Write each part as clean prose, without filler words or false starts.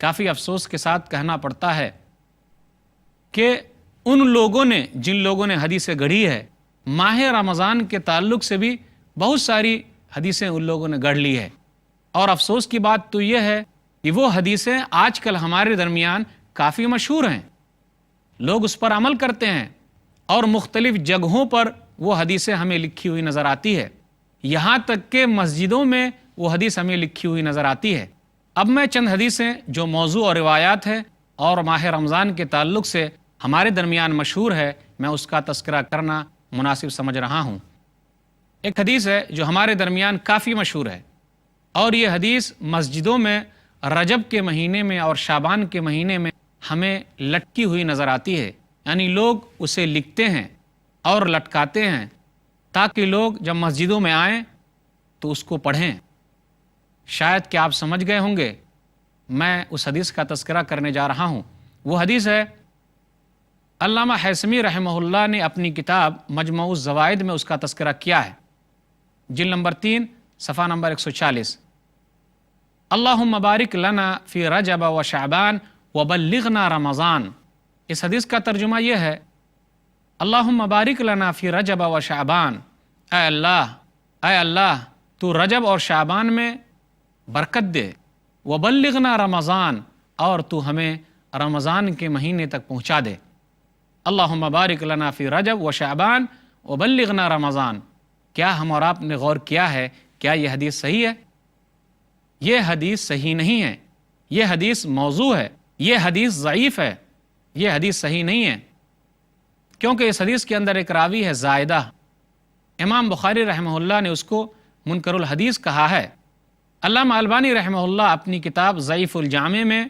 کافی افسوس کے ساتھ کہنا پڑتا ہے کہ ان لوگوں نے جن لوگوں نے حدیثیں گڑھی ہے، ماہ رمضان کے تعلق سے بھی بہت ساری حدیثیں ان لوگوں نے گڑھ لی ہے، اور افسوس کی بات تو یہ ہے کہ وہ حدیثیں آج کل ہمارے درمیان کافی مشہور ہیں، لوگ اس پر عمل کرتے ہیں، اور مختلف جگہوں پر وہ حدیثیں ہمیں لکھی ہوئی نظر آتی ہے، یہاں تک کہ مسجدوں میں وہ حدیث ہمیں لکھی ہوئی نظر آتی ہے۔ اب میں چند حدیثیں جو موضوع اور روایات ہے اور ماہ رمضان کے تعلق سے ہمارے درمیان مشہور ہے، میں اس کا تذکرہ کرنا مناسب سمجھ رہا ہوں۔ ایک حدیث ہے جو ہمارے درمیان کافی مشہور ہے، اور یہ حدیث مسجدوں میں رجب کے مہینے میں اور شعبان کے مہینے میں ہمیں لٹکی ہوئی نظر آتی ہے، یعنی لوگ اسے لکھتے ہیں اور لٹکاتے ہیں تاکہ لوگ جب مسجدوں میں آئیں تو اس کو پڑھیں۔ شاید کہ آپ سمجھ گئے ہوں گے میں اس حدیث کا تذکرہ کرنے جا رہا ہوں۔ وہ حدیث ہے، علامہ حیثمی رحمہ اللہ نے اپنی کتاب مجموع الزوائد میں اس کا تذکرہ کیا ہے، جلد نمبر 3 صفحہ نمبر 140۔ اللہم بارک لنا فی رجب و شعبان وبلغنا رمضان۔ اس حدیث کا ترجمہ یہ ہے، اللہم بارک لنا فی رجب و شعبان، اے اللہ تو رجب اور شعبان میں برکت دے، وبلغنا رمضان، اور تو ہمیں رمضان کے مہینے تک پہنچا دے۔ اللہم بارک لنا فی رجب و شعبان وبلغنا رمضان۔ کیا ہم اور آپ نے غور کیا ہے کیا یہ حدیث صحیح ہے؟ یہ حدیث صحیح نہیں ہے، یہ حدیث موضوع ہے، یہ حدیث ضعیف ہے، یہ حدیث صحیح نہیں ہے، کیونکہ اس حدیث کے اندر ایک راوی ہے زائدہ۔ امام بخاری رحمہ اللہ نے اس کو منکر الحدیث کہا ہے۔ علامہ البانی رحمہ اللہ اپنی کتاب ضعیف الجامع میں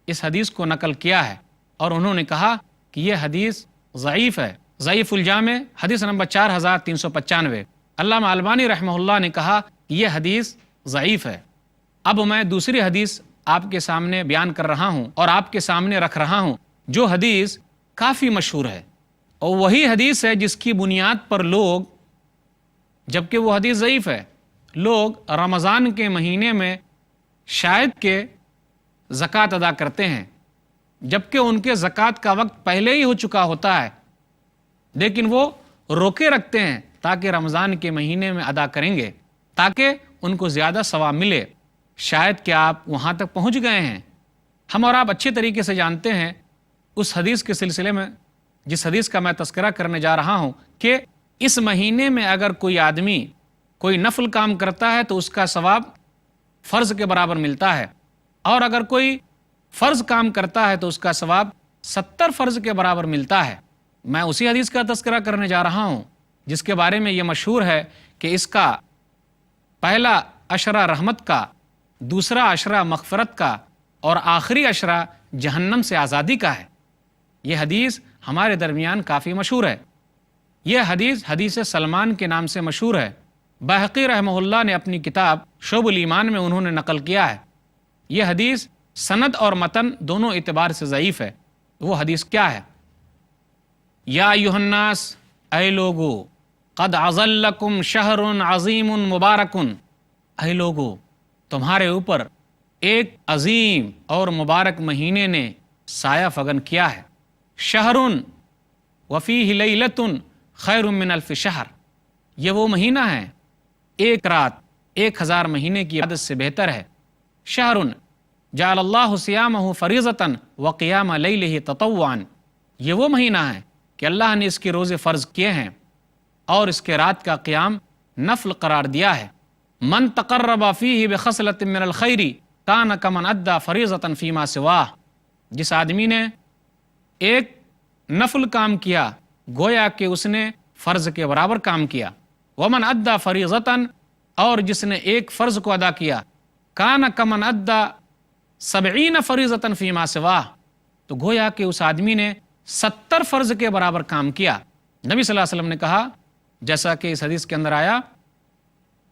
اس حدیث کو نقل کیا ہے، اور انہوں نے کہا کہ یہ حدیث ضعیف ہے۔ ضعیف الجامع حدیث نمبر 4395۔ علامہ البانی رحمہ اللہ نے کہا کہ یہ حدیث ضعیف ہے۔ اب میں دوسری حدیث آپ کے سامنے بیان کر رہا ہوں اور آپ کے سامنے رکھ رہا ہوں، جو حدیث کافی مشہور ہے، اور وہی حدیث ہے جس کی بنیاد پر لوگ، جبکہ وہ حدیث ضعیف ہے، لوگ رمضان کے مہینے میں شاید کہ زکوٰۃ ادا کرتے ہیں، جبکہ ان کے زکوٰۃ کا وقت پہلے ہی ہو چکا ہوتا ہے، لیکن وہ روکے رکھتے ہیں تاکہ رمضان کے مہینے میں ادا کریں گے، تاکہ ان کو زیادہ ثواب ملے۔ شاید کہ آپ وہاں تک پہنچ گئے ہیں۔ ہم اور آپ اچھے طریقے سے جانتے ہیں اس حدیث کے سلسلے میں، جس حدیث کا میں تذکرہ کرنے جا رہا ہوں، کہ اس مہینے میں اگر کوئی آدمی کوئی نفل کام کرتا ہے تو اس کا ثواب فرض کے برابر ملتا ہے، اور اگر کوئی فرض کام کرتا ہے تو اس کا ثواب 70 فرض کے برابر ملتا ہے۔ میں اسی حدیث کا تذکرہ کرنے جا رہا ہوں جس کے بارے میں یہ مشہور ہے کہ اس کا پہلا عشرہ رحمت کا، دوسرا عشرہ مغفرت کا، اور آخری عشرہ جہنم سے آزادی کا ہے۔ یہ حدیث ہمارے درمیان کافی مشہور ہے۔ یہ حدیث حدیث سلمان کے نام سے مشہور ہے۔ بہقی رحمہ اللہ نے اپنی کتاب شعب الایمان میں انہوں نے نقل کیا ہے۔ یہ حدیث سند اور متن دونوں اعتبار سے ضعیف ہے۔ وہ حدیث کیا ہے؟ یا ایھا الناس، اے لوگو، قد اظلکم شہر عظیم مبارک، اے لوگو، تمہارے اوپر ایک عظیم اور مبارک مہینے نے سایہ فگن کیا ہے۔ شہر وفیہ لیلۃ خیر من الف شہر، یہ وہ مہینہ ہے ایک رات 1000 مہینے کی عادت سے بہتر ہے۔ شہر جعل اللہ صیامہ فریضۃ وقیام لیلہ تطوعا، یہ وہ مہینہ ہے کہ اللہ نے اس کے روزے فرض کیے ہیں اور اس کے رات کا قیام نفل قرار دیا ہے۔ من تقرب فیہ بخصلۃ من الخیر کان کمن ادی فریضۃ فیما سواہ، جس آدمی نے ایک نفل کام کیا گویا کہ اس نے فرض کے برابر کام کیا۔ ومن ادی فریضۃ، اور جس نے ایک فرض کو ادا کیا، کان کمن ادی 70 فریضۃ فیما سواہ، تو گویا کہ اس آدمی نے 70 فرض کے برابر کام کیا۔ نبی صلی اللہ علیہ وسلم نے کہا، جیسا کہ اس حدیث کے اندر آیا،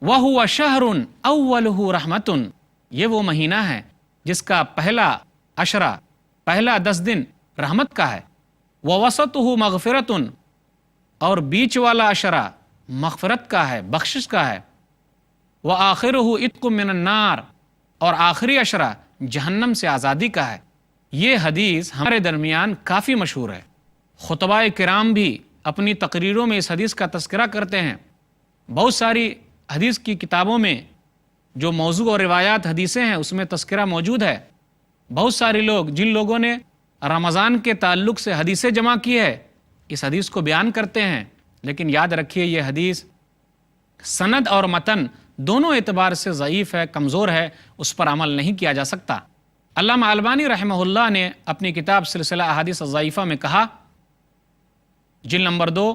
وَهُوَ شَهْرٌ أَوَّلُهُ رَحْمَةٌ، یہ وہ مہینہ ہے جس کا پہلا عشرہ، پہلا 10 دن رحمت کا ہے۔ وَوَسَطُهُ مَغْفِرَةٌ، اور بیچ والا عشرہ مغفرت کا ہے، بخشش کا ہے۔ وَآخِرُهُ عِتْقٌ مِّنَ النَّارِ، اور آخری عشرہ جہنم سے آزادی کا ہے۔ یہ حدیث ہمارے درمیان کافی مشہور ہے۔ خطباء کرام بھی اپنی تقریروں میں اس حدیث کا تذکرہ کرتے ہیں۔ بہت ساری حدیث کی کتابوں میں جو موضوع اور روایات حدیثیں ہیں اس میں تذکرہ موجود ہے۔ بہت سارے لوگ جن لوگوں نے رمضان کے تعلق سے حدیثیں جمع کی ہے اس حدیث کو بیان کرتے ہیں، لیکن یاد رکھیے یہ حدیث سند اور متن دونوں اعتبار سے ضعیف ہے، کمزور ہے، اس پر عمل نہیں کیا جا سکتا۔ علامہ البانی رحمہ اللہ نے اپنی کتاب سلسلہ احادیث الضعیفہ میں کہا، جلد نمبر 2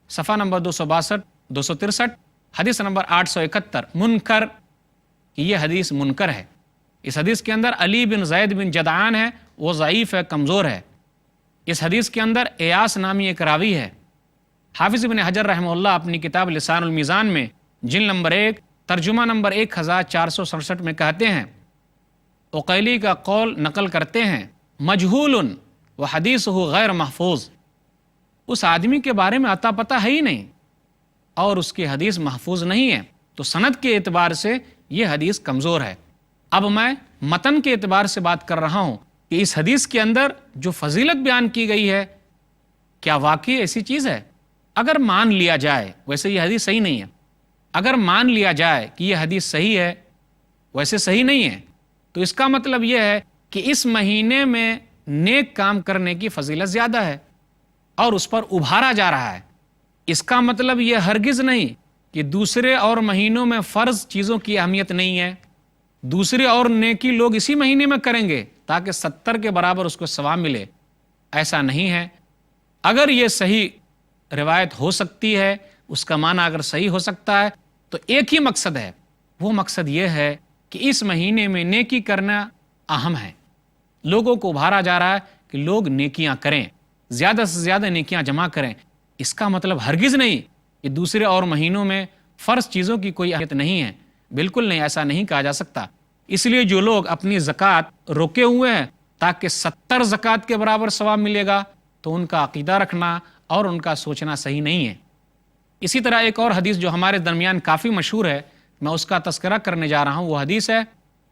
صفحہ نمبر 262 263 حدیث نمبر 871 منکر، کہ یہ حدیث منکر ہے۔ اس حدیث کے اندر علی بن زید بن جدعان ہے، وہ ضعیف ہے، کمزور ہے۔ اس حدیث کے اندر ایاس نامی ایک راوی ہے۔ حافظ ابن حجر رحمہ اللہ اپنی کتاب لسان المیزان میں جلد نمبر 1 ترجمہ نمبر 1467 میں کہتے ہیں، عقیلی کا قول نقل کرتے ہیں، مجہول و حدیثہ غیر محفوظ، اس آدمی کے بارے میں اتا پتہ ہے ہی نہیں اور اس کی حدیث محفوظ نہیں ہے، تو سند کے اعتبار سے یہ حدیث کمزور ہے۔ اب میں متن کے اعتبار سے بات کر رہا ہوں کہ اس حدیث کے اندر جو فضیلت بیان کی گئی ہے کیا واقعی ایسی چیز ہے؟ اگر مان لیا جائے، ویسے یہ حدیث صحیح نہیں ہے، اگر مان لیا جائے کہ یہ حدیث صحیح ہے، ویسے صحیح نہیں ہے، تو اس کا مطلب یہ ہے کہ اس مہینے میں نیک کام کرنے کی فضیلت زیادہ ہے اور اس پر ابھارا جا رہا ہے۔ اس کا مطلب یہ ہرگز نہیں کہ دوسرے اور مہینوں میں فرض چیزوں کی اہمیت نہیں ہے، دوسرے اور نیکی لوگ اسی مہینے میں کریں گے تاکہ 70 کے برابر اس کو ثواب ملے، ایسا نہیں ہے۔ اگر یہ صحیح روایت ہو سکتی ہے، اس کا معنی اگر صحیح ہو سکتا ہے تو ایک ہی مقصد ہے، وہ مقصد یہ ہے کہ اس مہینے میں نیکی کرنا اہم ہے۔ لوگوں کو ابھارا جا رہا ہے کہ لوگ نیکیاں کریں، زیادہ سے زیادہ نیکیاں جمع کریں۔ اس کا مطلب ہرگز نہیں کہ دوسرے اور مہینوں میں فرض چیزوں کی کوئی اہمیت نہیں ہے، بالکل نہیں، ایسا نہیں کہا جا سکتا۔ اس لیے جو لوگ اپنی زکوٰۃ روکے ہوئے ہیں تاکہ 70 زکوٰۃ کے برابر ثواب ملے گا، تو ان کا عقیدہ رکھنا اور ان کا سوچنا صحیح نہیں ہے۔ اسی طرح ایک اور حدیث جو ہمارے درمیان کافی مشہور ہے، میں اس کا تذکرہ کرنے جا رہا ہوں، وہ حدیث ہے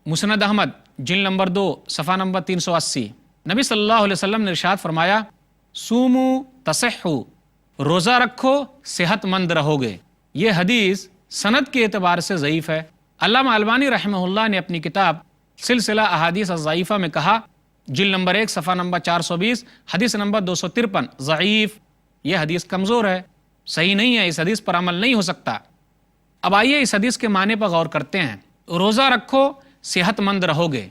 مسند احمد جلد نمبر 2 صفحہ نمبر 380۔ نبی صلی اللہ علیہ وسلم نے ارشاد فرمایا، سومو تصحو، روزہ رکھو صحت مند رہو گے۔ یہ حدیث سند کے اعتبار سے ضعیف ہے۔ علامہ البانی رحمہ اللہ نے اپنی کتاب سلسلہ احادیث الضعیفہ میں کہا، جلد نمبر 1 صفحہ نمبر 420 حدیث نمبر 253 ضعیف، یہ حدیث کمزور ہے، صحیح نہیں ہے، اس حدیث پر عمل نہیں ہو سکتا۔ اب آئیے اس حدیث کے معنی پر غور کرتے ہیں۔ روزہ رکھو صحت مند رہو گے۔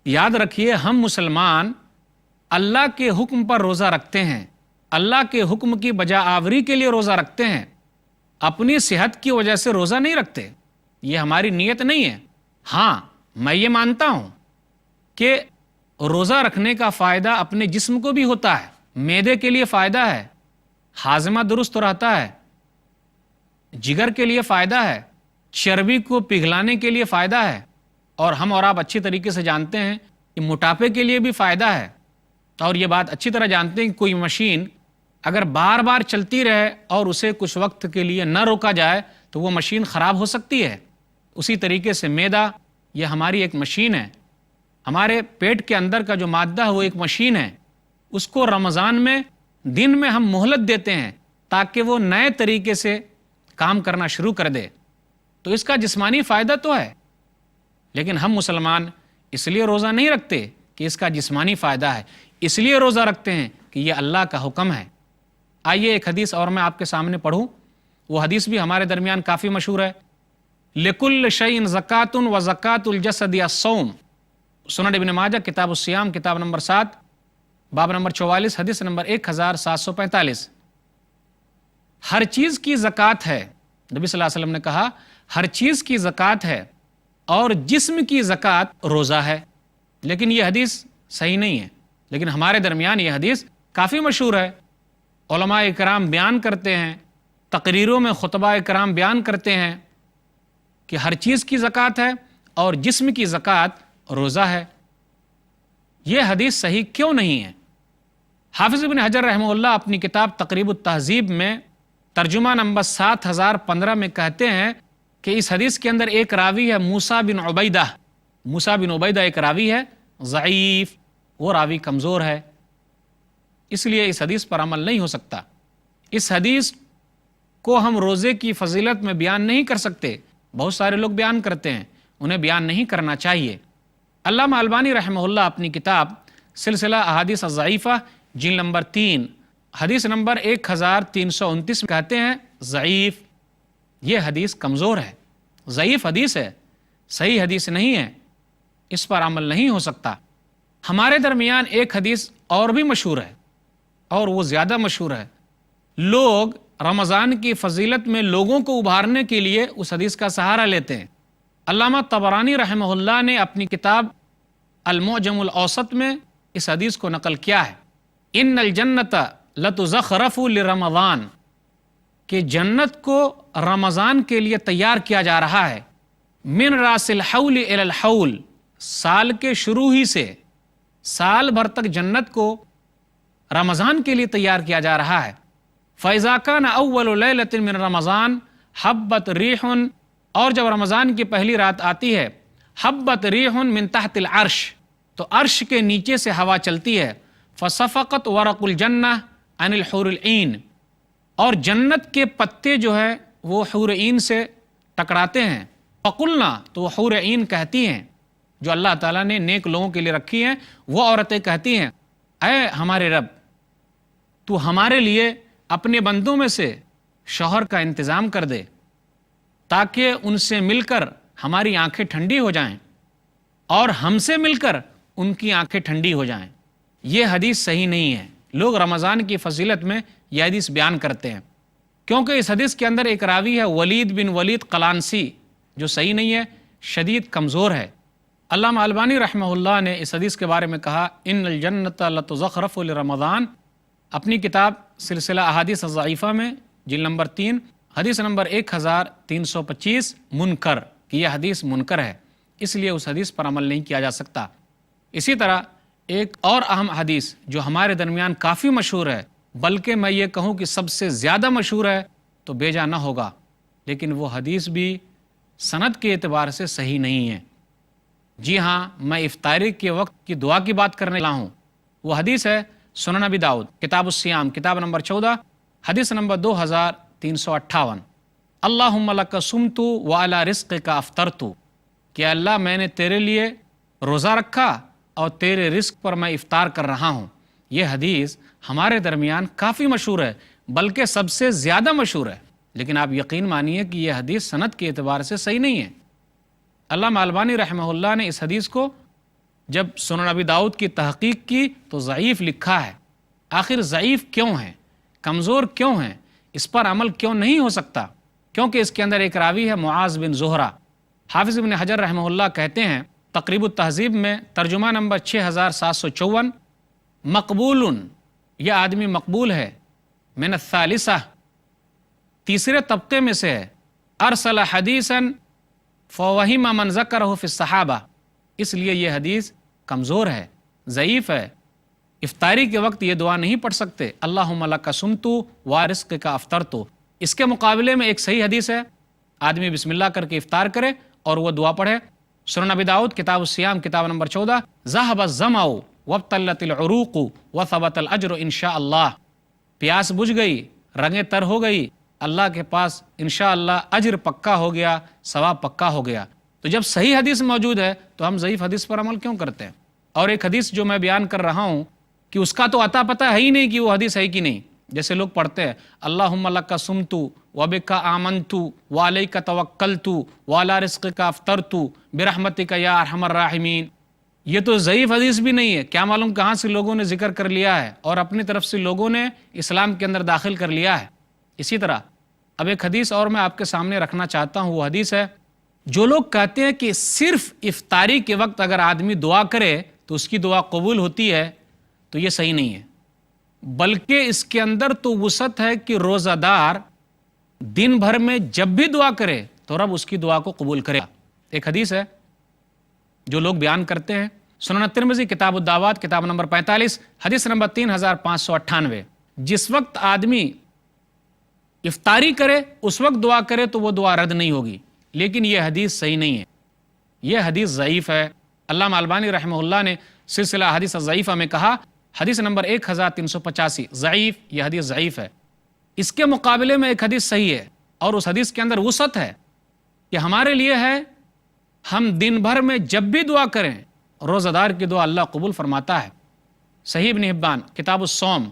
یاد رکھیے، ہم مسلمان اللہ کے حکم پر روزہ رکھتے ہیں، اللہ کے حکم کی بجا آوری کے لیے روزہ رکھتے ہیں، اپنی صحت کی وجہ سے روزہ نہیں رکھتے، یہ ہماری نیت نہیں ہے۔ ہاں، میں یہ مانتا ہوں کہ روزہ رکھنے کا فائدہ اپنے جسم کو بھی ہوتا ہے، معدے کے لیے فائدہ ہے، ہاضمہ درست رہتا ہے، جگر کے لیے فائدہ ہے، چربی کو پگھلانے کے لیے فائدہ ہے، اور ہم اور آپ اچھی طریقے سے جانتے ہیں کہ موٹاپے کے لیے بھی فائدہ ہے۔ اور یہ بات اچھی طرح جانتے ہیں کہ کوئی مشین اگر بار بار چلتی رہے اور اسے کچھ وقت کے لیے نہ روکا جائے تو وہ مشین خراب ہو سکتی ہے۔ اسی طریقے سے معدہ یہ ہماری ایک مشین ہے، ہمارے پیٹ کے اندر کا جو مادہ ہے وہ ایک مشین ہے، اس کو رمضان میں دن میں ہم مہلت دیتے ہیں تاکہ وہ نئے طریقے سے کام کرنا شروع کر دے، تو اس کا جسمانی فائدہ تو ہے، لیکن ہم مسلمان اس لیے روزہ نہیں رکھتے کہ اس کا جسمانی فائدہ ہے، اس لیے روزہ رکھتے ہیں کہ یہ اللہ کا حکم ہے۔ آئیے ایک حدیث اور میں آپ کے سامنے پڑھوں، وہ حدیث بھی ہمارے درمیان کافی مشہور ہے۔ لِكُلِّ شَيْءٍ زَكَاةٌ وَزَكَاةُ الْجَسَدِ الصَّوْمُ، سنن ابن ماجہ کتاب الصیام کتاب نمبر 7 باب نمبر 44 حدیث نمبر 1745۔ ہر چیز کی زکوٰۃ ہے، نبی صلی اللہ علیہ وسلم نے کہا ہر چیز کی زکوٰۃ ہے اور جسم کی زکوٰۃ روزہ ہے، لیکن یہ حدیث صحیح نہیں ہے۔ لیکن ہمارے درمیان یہ حدیث کافی مشہور ہے، علماء کرام بیان کرتے ہیں، تقریروں میں خطبہ کرام بیان کرتے ہیں کہ ہر چیز کی زکوٰۃ ہے اور جسم کی زکوٰۃ روزہ ہے۔ یہ حدیث صحیح کیوں نہیں ہے؟ حافظ ابن حجر رحمہ اللہ اپنی کتاب تقریب التہذیب میں ترجمہ نمبر 7015 میں کہتے ہیں کہ اس حدیث کے اندر ایک راوی ہے موسیٰ بن عبیدہ، موسیٰ بن عبیدہ ایک راوی ہے ضعیف، وہ راوی کمزور ہے، اس لیے اس حدیث پر عمل نہیں ہو سکتا۔ اس حدیث کو ہم روزے کی فضیلت میں بیان نہیں کر سکتے، بہت سارے لوگ بیان کرتے ہیں، انہیں بیان نہیں کرنا چاہیے۔ علامہ البانی رحمہ اللہ اپنی کتاب سلسلہ احادیث الضعیفہ جلد نمبر 3 حدیث نمبر 1329 میں کہتے ہیں ضعیف، یہ حدیث کمزور ہے، ضعیف حدیث ہے، صحیح حدیث نہیں ہے، اس پر عمل نہیں ہو سکتا۔ ہمارے درمیان ایک حدیث اور بھی مشہور ہے، اور وہ زیادہ مشہور ہے، لوگ رمضان کی فضیلت میں لوگوں کو ابھارنے کے لیے اس حدیث کا سہارا لیتے ہیں۔ علامہ طبرانی رحمہ اللہ نے اپنی کتاب المعجم الاوسط میں اس حدیث کو نقل کیا ہے، ان الجنت لتزخرف لرمضان، کہ جنت کو رمضان کے لیے تیار کیا جا رہا ہے، من راس الحول الی الحول، سال کے شروع ہی سے سال بھر تک جنت کو رمضان کے لیے تیار کیا جا رہا ہے۔ فَإِذَا كَانَ أَوَّلُ لَيْلَةٍ مِّن رَمَضَان حَبَّتْ رِيحٌ، اور جب رمضان کی پہلی رات آتی ہے، حَبَّتْ رِيحٌ مِّن تحت العرش، تو عرش کے نیچے سے ہوا چلتی ہے، فَصَفَقَتْ وَرَقُ الْجَنَّةِ عَنِ الْحُورِ الْعِينِ، اور جنت کے پتے جو ہے وہ حور عین سے ٹکراتے ہیں، فَقُلْنَا، تو وہ حور عین کہتی ہیں، جو اللہ تعالیٰ نے نیک لوگوں کے لیے رکھی ہیں، وہ عورتیں کہتی ہیں، اے ہمارے رب، تو ہمارے لیے اپنے بندوں میں سے شوہر کا انتظام کر دے، تاکہ ان سے مل کر ہماری آنکھیں ٹھنڈی ہو جائیں اور ہم سے مل کر ان کی آنکھیں ٹھنڈی ہو جائیں۔ یہ حدیث صحیح نہیں ہے۔ لوگ رمضان کی فضیلت میں یہ حدیث بیان کرتے ہیں، کیونکہ اس حدیث کے اندر ایک راوی ہے ولید بن ولید قلانسی، جو صحیح نہیں ہے، شدید کمزور ہے۔ علامہ البانی رحمہ اللہ نے اس حدیث کے بارے میں کہا، ان الجنت لتزخرف لرمضان، اپنی کتاب سلسلہ احادیث الضعیفہ میں جلد نمبر 3 حدیث نمبر 1325 منکر، کہ یہ حدیث منکر ہے، اس لیے اس حدیث پر عمل نہیں کیا جا سکتا۔ اسی طرح ایک اور اہم حدیث جو ہمارے درمیان کافی مشہور ہے، بلکہ میں یہ کہوں کہ سب سے زیادہ مشہور ہے تو بیجا نہ ہوگا، لیکن وہ حدیث بھی سند کے اعتبار سے صحیح نہیں ہے۔ جی ہاں، میں افطاری کے وقت کی دعا کی بات کرنے لگا ہوں۔ وہ حدیث ہے سنن ابی داؤد کتاب الصیام کتاب نمبر 14 حدیث نمبر 2358، اللہم لک صمت وعلی رزقک افطرت، کہ اللہ میں نے تیرے لیے روزہ رکھا اور تیرے رزق پر میں افطار کر رہا ہوں۔ یہ حدیث ہمارے درمیان کافی مشہور ہے، بلکہ سب سے زیادہ مشہور ہے، لیکن آپ یقین مانیے کہ یہ حدیث سند کے اعتبار سے صحیح نہیں ہے۔ علامہ البانی رحمہ اللہ نے اس حدیث کو جب سنن ابی داؤد کی تحقیق کی تو ضعیف لکھا ہے۔ آخر ضعیف کیوں ہیں، کمزور کیوں ہیں، اس پر عمل کیوں نہیں ہو سکتا؟ کیونکہ اس کے اندر ایک راوی ہے معاذ بن زہرہ۔ حافظ ابن حجر رحمہ اللہ کہتے ہیں تقریب التہذیب میں ترجمہ نمبر 6754، مقبول، یہ آدمی مقبول ہے، من الثالثہ، تیسرے طبقے میں سے ہے، ارسل حدیثا فوہم من ذکرہ فی الصحابہ، اس لیے یہ حدیث کمزور ہے، ضعیف ہے۔ افطاری کے وقت یہ دعا نہیں پڑھ سکتے، اللہم لک صمت ورزقک افطرت۔ اس کے مقابلے میں ایک صحیح حدیث ہے، آدمی بسم اللہ کر کے افطار کرے اور وہ دعا پڑھے۔ سنن ابی داؤد کتاب الصیام کتاب نمبر 14، ذہب الظمأ وابتلت العروق وثبت الاجر انشاء اللہ، پیاس بجھ گئی، رگیں تر ہو گئی، اللہ کے پاس انشاءاللہ اجر پکا ہو گیا، ثواب پکا ہو گیا۔ تو جب صحیح حدیث موجود ہے تو ہم ضعیف حدیث پر عمل کیوں کرتے ہیں؟ اور ایک حدیث جو میں بیان کر رہا ہوں کہ اس کا تو عطا پتہ ہے ہی نہیں کہ وہ حدیث ہے کہ نہیں، جیسے لوگ پڑھتے ہیں اللہم لک صمت وبک آمنت وعلیک توکلت وعلی رزقک افطرت برحمتک یا ارحم الراحمین، یہ تو ضعیف حدیث بھی نہیں ہے، کیا معلوم کہاں سے لوگوں نے ذکر کر لیا ہے اور اپنی طرف سے لوگوں نے اسلام کے اندر داخل کر لیا ہے۔ اسی طرح اب ایک حدیث اور میں آپ کے سامنے رکھنا چاہتا ہوں، وہ حدیث ہے جو لوگ کہتے ہیں کہ صرف افطاری کے وقت اگر آدمی دعا کرے تو اس کی دعا قبول ہوتی ہے، تو یہ صحیح نہیں ہے، بلکہ اس کے اندر تو وسعت ہے کہ روزہ دار دن بھر میں جب بھی دعا کرے تو رب اس کی دعا کو قبول کرے۔ ایک حدیث ہے جو لوگ بیان کرتے ہیں، سنن ترمذی کتاب الدعوات کتاب نمبر 45 حدیث نمبر 3598، جس وقت آدمی افطاری کرے اس وقت دعا کرے تو وہ دعا رد نہیں ہوگی، لیکن یہ حدیث صحیح نہیں ہے۔ یہ حدیث ضعیف ہے۔ علامہ البانی رحمہ اللہ نے سلسلہ حدیث ضعیفہ میں کہا حدیث نمبر 1385 ضعیف، یہ حدیث ضعیف ہے۔ اس کے مقابلے میں ایک حدیث صحیح ہے، اور اس حدیث کے اندر وسعت ہے کہ ہمارے لیے ہے ہم دن بھر میں جب بھی دعا کریں روزہ دار کی دعا اللہ قبول فرماتا ہے۔ صحیح ابن حبان کتاب الصوم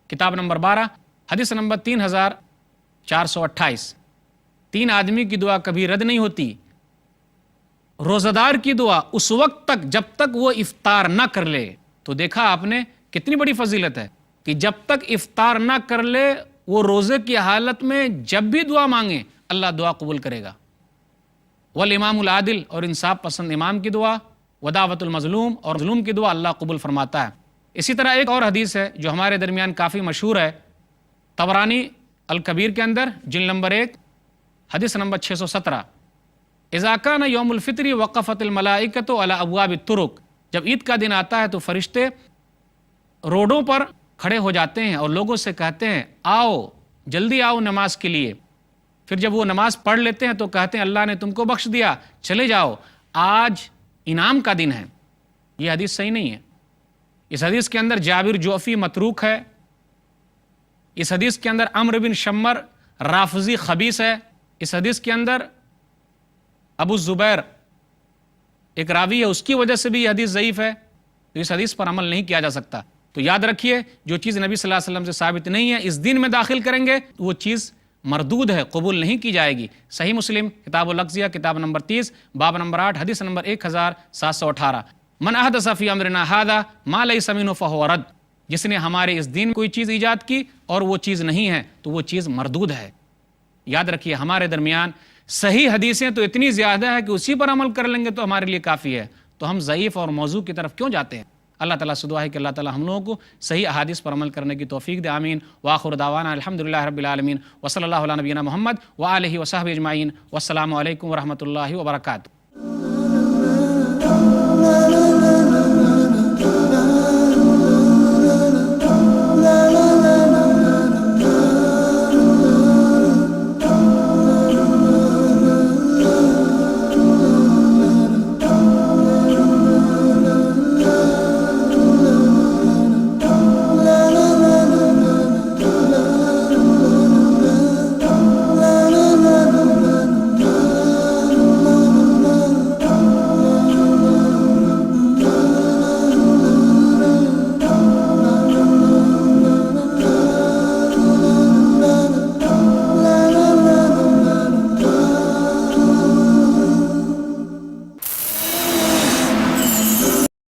کتاب نمبر 12 حدیث نمبر 3428، 3 آدمی کی دعا کبھی رد نہیں ہوتی۔ روزہ دار کی دعا اس وقت تک جب تک وہ افطار نہ کر لے۔ تو دیکھا آپ نے کتنی بڑی فضیلت ہے کہ جب تک افطار نہ کر لے وہ روزے کی حالت میں جب بھی دعا مانگے اللہ دعا قبول کرے گا۔ والامام العادل، اور انصاف پسند امام کی دعا، ودعوت المظلوم، اور مظلوم کی دعا اللہ قبول فرماتا ہے۔ اسی طرح ایک اور حدیث ہے جو ہمارے درمیان کافی مشہور ہے، طبرانی الکبیر کے اندر جلد نمبر 1 حدیث نمبر 617، اذا کان یوم الفطر وقفت الملائکۃ علی ابواب الطرق، جب عید کا دن آتا ہے تو فرشتے روڈوں پر کھڑے ہو جاتے ہیں اور لوگوں سے کہتے ہیں آؤ جلدی آؤ نماز کے لیے۔ پھر جب وہ نماز پڑھ لیتے ہیں تو کہتے ہیں اللہ نے تم کو بخش دیا، چلے جاؤ، آج انعام کا دن ہے۔ یہ حدیث صحیح نہیں ہے۔ اس حدیث کے اندر جابر جعفی متروک ہے، اس حدیث کے اندر عمرو بن شمر رافضی خبیث ہے، اس حدیث کے اندر ابو زبیر ایک راوی ہے، اس کی وجہ سے بھی یہ حدیث ضعیف ہے، تو اس حدیث پر عمل نہیں کیا جا سکتا۔ تو یاد رکھیے جو چیز نبی صلی اللہ علیہ وسلم سے ثابت نہیں ہے اس دین میں داخل کریں گے وہ چیز مردود ہے، قبول نہیں کی جائے گی۔ صحیح مسلم کتاب الاقضیہ کتاب نمبر 30 باب نمبر 8 حدیث نمبر 1718، من احدث فی امرنا ھذا ما لیس منہ فہو رد، جس نے ہمارے اس دین کوئی چیز ایجاد کی اور وہ چیز نہیں ہے تو وہ چیز مردود ہے۔ یاد رکھیے ہمارے درمیان صحیح حدیثیں تو اتنی زیادہ ہے کہ اسی پر عمل کر لیں گے تو ہمارے لیے کافی ہے، تو ہم ضعیف اور موضوع کی طرف کیوں جاتے ہیں؟ اللہ تعالیٰ سے دعا ہے کہ اللہ تعالیٰ ہم لوگوں کو صحیح احادیث پر عمل کرنے کی توفیق دے، آمین۔ وآخر دعوانا الحمدللہ رب العالمین، وصلی اللہ علی نبینا محمد وآلہ وصحبہ اجمعین، والسلام علیکم ورحمۃ اللہ وبرکاتہ۔